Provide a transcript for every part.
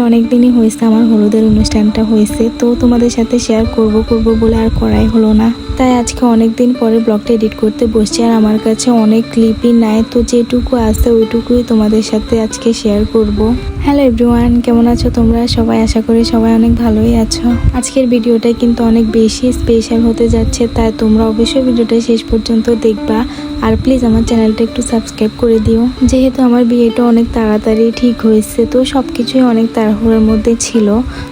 অনেক দিনই হয়েছে আমার হলুদের অনুষ্ঠানটা হয়েছে, তো তোমাদের সাথে শেয়ার করব বলে আর করাই হলো না। তাই আজকে অনেক দিন পরে ব্লগটা এডিট করতে বসছি। আর আমার কাছে অনেক ক্লিপই নাই, তো যেটুকু আছে ওইটুকুই তোমাদের সাথে আজকে শেয়ার করব। হ্যালো এভরিওয়ান, কেমন আছো তোমরা সবাই? আশা করি সবাই অনেক ভালোই আছো। আজকের ভিডিওটা কিন্তু অনেক বেশি স্পেশাল হতে যাচ্ছে, তাই তোমরা অবশ্যই ভিডিওটা শেষ পর্যন্ত দেখবা। আর প্লিজ আমার চ্যানেলটা একটু সাবস্ক্রাইব করে দিও। যেহেতু আমার বিয়েটা অনেক তাড়াতাড়ি ঠিক হয়েছে, তো সব কিছুই অনেক তাড়াহুড়োর মধ্যে ছিল।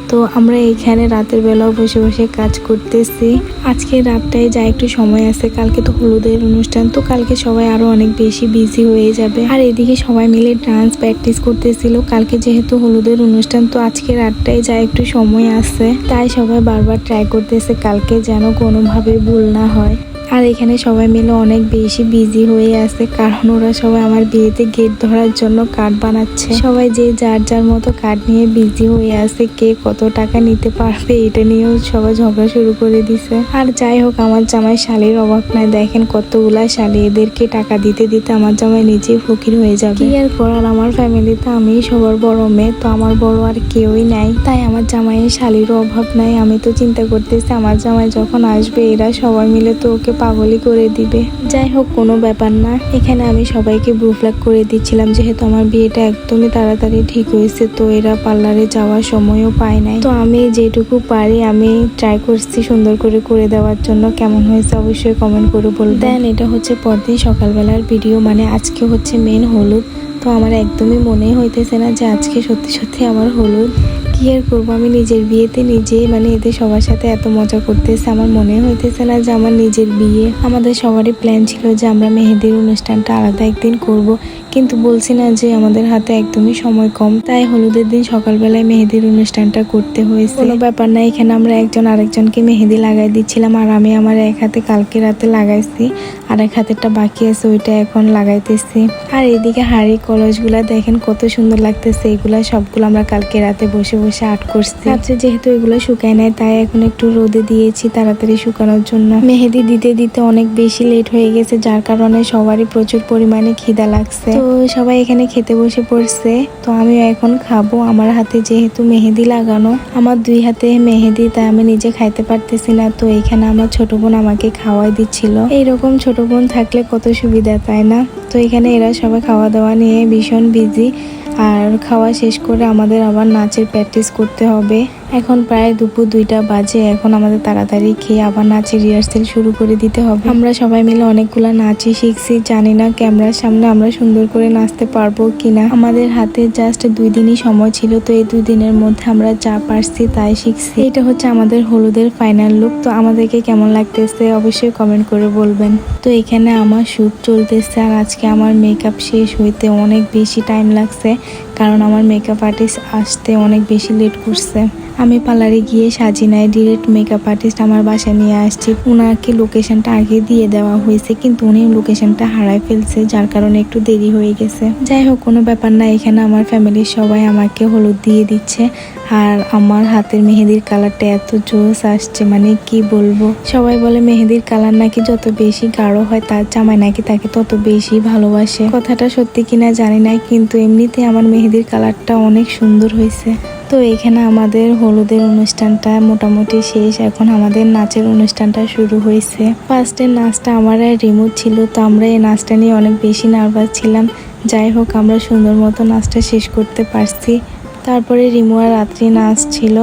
তো আমরা এইখানে রাতের বেলাও বসে বসে কাজ করতেছি। আজকে রাতটায় যা একটু সময় আছে, কালকে তো হলুদের অনুষ্ঠান, তো কালকে সবাই আরো অনেক বেশি বিজি হয়ে যাবে। আর এদিকে সবাই মিলে ডান্স প্র্যাকটিস করতেছিল। কালকে যেহেতু হলুদের অনুষ্ঠান, তো আজকে রাতটায় যা একটু সময় আছে, তাই সবাই বারবার ট্রাই করতেছে কালকে যেন কোনোভাবে ভুল না হয়। আর এখানে সবাই মিলে অনেক বেশি বিজি হয়ে আছে, কারণ ওরা সবাই আমার বিয়েতে গেট ধরার জন্য কার্ড বানাচ্ছে। সবাই যে যার যার মতো কার্ড নিয়ে বিজি হয়ে আছে, কে কত টাকা নিতে পারবে এটা নিয়েও সবাই ঝগড়া শুরু করে দিছে। আর যাই হোক, আমার জামাই শালির অভাব নাই। দেখেন কতগুলা শালি, এদেরকে টাকা দিতে দিতে আমার জামাই নিজেই ফকির হয়ে যাবে। কি আর করার, আমার ফ্যামিলিতে আমি সবার বড় মেয়ে, তো আমার বড় আর কেউই নাই, তাই আমার জামাইয়ের শালিরও অভাব নাই। আমি তো চিন্তা করতেছি আমার জামাই যখন আসবে এরা সবাই মিলে তো ওকে পাগলই করে দিবে। যাই হোক, কোনো ব্যাপার না। এখানে আমি সবাইকে ব্লু ফ্ল্যাগ করে দিচ্ছিলাম, যেহেতু আমার বিয়েটা একদমই তাড়াতাড়ি ঠিক হয়েছে, তো এরা পার্লারে যাওয়ার সময়ও পায় নাই। তো আমি যেটুকু পারি আমি ট্রাই করছি সুন্দর করে দেওয়ার জন্য। কেমন হয়েছে অবশ্যই কমেন্ট করে বলবেন। দেন এটা হচ্ছে পরদিন সকালবেলার ভিডিও, মানে আজকে হচ্ছে মেন হলুদ। তো আমার একদমই মনেই হইতেছে না যে আজকে সত্যি সত্যি আমার হলুদ। কি আর করবো, আমি নিজের বিয়েতে নিজে মানে এদের সবার সাথে এত মজা করতেছে, আমার মনে হইতেছে না যে আমার নিজের বিয়ে। আমাদের সবারই প্ল্যান ছিল যে আমরা মেহেদির অনুষ্ঠানটা আলাদা একদিন করব, কিন্তু বলছি না যে আমাদের হাতে একদমই সময় কম, তাই হলুদের দিন সকালবেলায় মেহেদির অনুষ্ঠানটা করতে হয়েছে। কোনো ব্যাপার না, এখানে আমরা একজন আরেকজনকে মেহেদি লাগাই দিচ্ছিলাম। আর আমি আমার এক হাতে কালকে রাতে লাগাইছি, আর এক হাতেরটা বাকি আছে, ওইটা এখন লাগাইতেছি। আর এদিকে হাড়ি কলসগুলা দেখেন কত সুন্দর লাগতেছে। এগুলা সবগুলো আমরা কালকে রাতে বসে বসে আর্ট করছি। রাত্রে যেহেতু এগুলো শুকায় নাই, তাই এখন একটু রোদে দিয়েছি তাড়াতাড়ি শুকানোর জন্য। মেহেদি দিতে দিতে অনেক বেশি লেট হয়ে গেছে, যার কারণে সবারই প্রচুর পরিমাণে খিদা লাগছে। তো সবাই এখানে খেতে বসে পড়ছে, তো আমিও এখন খাবো। আমার হাতে যেহেতু মেহেদি লাগানো, আমার দুই হাতে মেহেদি, তাই আমি নিজে খাইতে পারতেছি না। তো এখানে আমার ছোট বোন আমাকে খাওয়াই দিচ্ছিল। এইরকম ছোট বোন থাকলে কত সুবিধা, তাই না? তো এখানে এরা সবাই খাওয়া দাওয়া নিয়ে ভীষণ বিজি। আর খাওয়া শেষ করে আমাদের আবার নাচের প্র্যাকটিস করতে হবে। এখন প্রায় দুপুর 2টা বাজে, এখন আমাদের তাড়াতাড়ি খেয়ে আবার নাচের রিহার্সেল শুরু করে দিতে হবে। আমরা সবাই মিলে অনেকগুলা নাচই শিখছি, জানি না ক্যামেরার সামনে আমরা সুন্দর করে নাচতে পারবো কিনা। আমাদের হাতে জাস্ট 2 দিনই সময় ছিল, তো এই 2 দিনের মধ্যে আমরা যা পারছি তাই শিখছি। এটা হচ্ছে আমাদের হলুদের ফাইনাল লুক। তো আমাদেরকে কেমন লাগতেছে অবশ্যই কমেন্ট করে বলবেন। তো এখানে আমার শ্যুট চলতেছে, আর আজকে আমার মেকআপ শেষ হইতে অনেক বেশি টাইম লাগছে, কারণ আমার মেকআপ আর্টিস্ট আসতে অনেক বেশি লেট করছে। আমি পার্লারে গিয়ে সাজি নাই, ডিরেক্ট মেকআপ আর্টিস্ট আমার বাসায় নিয়ে আসছি। ওনাকে লোকেশনটা আগে দিয়ে দেওয়া হয়েছে, কিন্তু উনি লোকেশনটা হারাই ফেলছে, যার কারণে একটু দেরি হয়ে গেছে। যাই হোক, কোনো ব্যাপার না। এখানে আমার ফ্যামিলির সবাই আমাকে হলুদ দিয়ে দিচ্ছে, আর আমার হাতের মেহেদির কালারটা এত জোস আসছে, মানে কি বলবো। সবাই বলে মেহেদির কালার নাকি যত বেশি গাঢ় হয় তার জামাই নাকি তাকে তত বেশি ভালোবাসে। কথাটা সত্যি কিনা জানি না, কিন্তু এমনিতে আমার মেহেদির কালারটা অনেক সুন্দর হয়েছে। তো এখানে আমাদের হলুদের অনুষ্ঠানটা মোটামুটি শেষ, এখন আমাদের নাচের অনুষ্ঠানটা শুরু হয়েছে। ফার্স্টের নাচটা আমার রিমোট ছিল, তো আমরা এই নাচটা নিয়ে অনেক বেশি নার্ভাস ছিলাম। যাই হোক, আমরা সুন্দর মতো নাচটা শেষ করতে পারছি। তারপরে রিমু আর রাত্রি নাচ ছিল।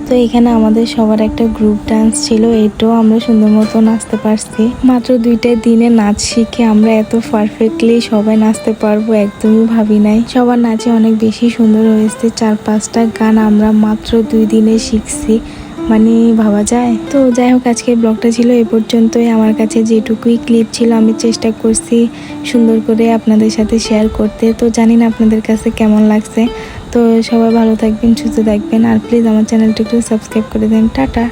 তো এখানে আমাদের সবার একটা গ্রুপ ডান্স ছিল, এটাও আমরা সুন্দর মতো নাচতে পারছি। মাত্র 2টা দিনে নাচ শিখে আমরা এত পারফেক্টলি সবাই নাচতে পারবো একদমই ভাবি নাই। সবার নাচে অনেক বেশি সুন্দর হয়েছে। 4-5টা গান আমরা মাত্র 2 দিনে শিখছি, মানে ভাবা যায়। তো যাই হোক, আজকের ব্লগটা ছিল এ পর্যন্তই। আমার কাছে যেটুকুই ক্লিপ ছিল আমি চেষ্টা করছি সুন্দর করে আপনাদের সাথে শেয়ার করতে। তো জানি না আপনাদের কাছে কেমন লাগছে। তো সবাই ভালো থাকবেন, সুস্থ থাকবেন, আর প্লিজ আমার চ্যানেলটা একটু সাবস্ক্রাইব করে দেন। টাটা।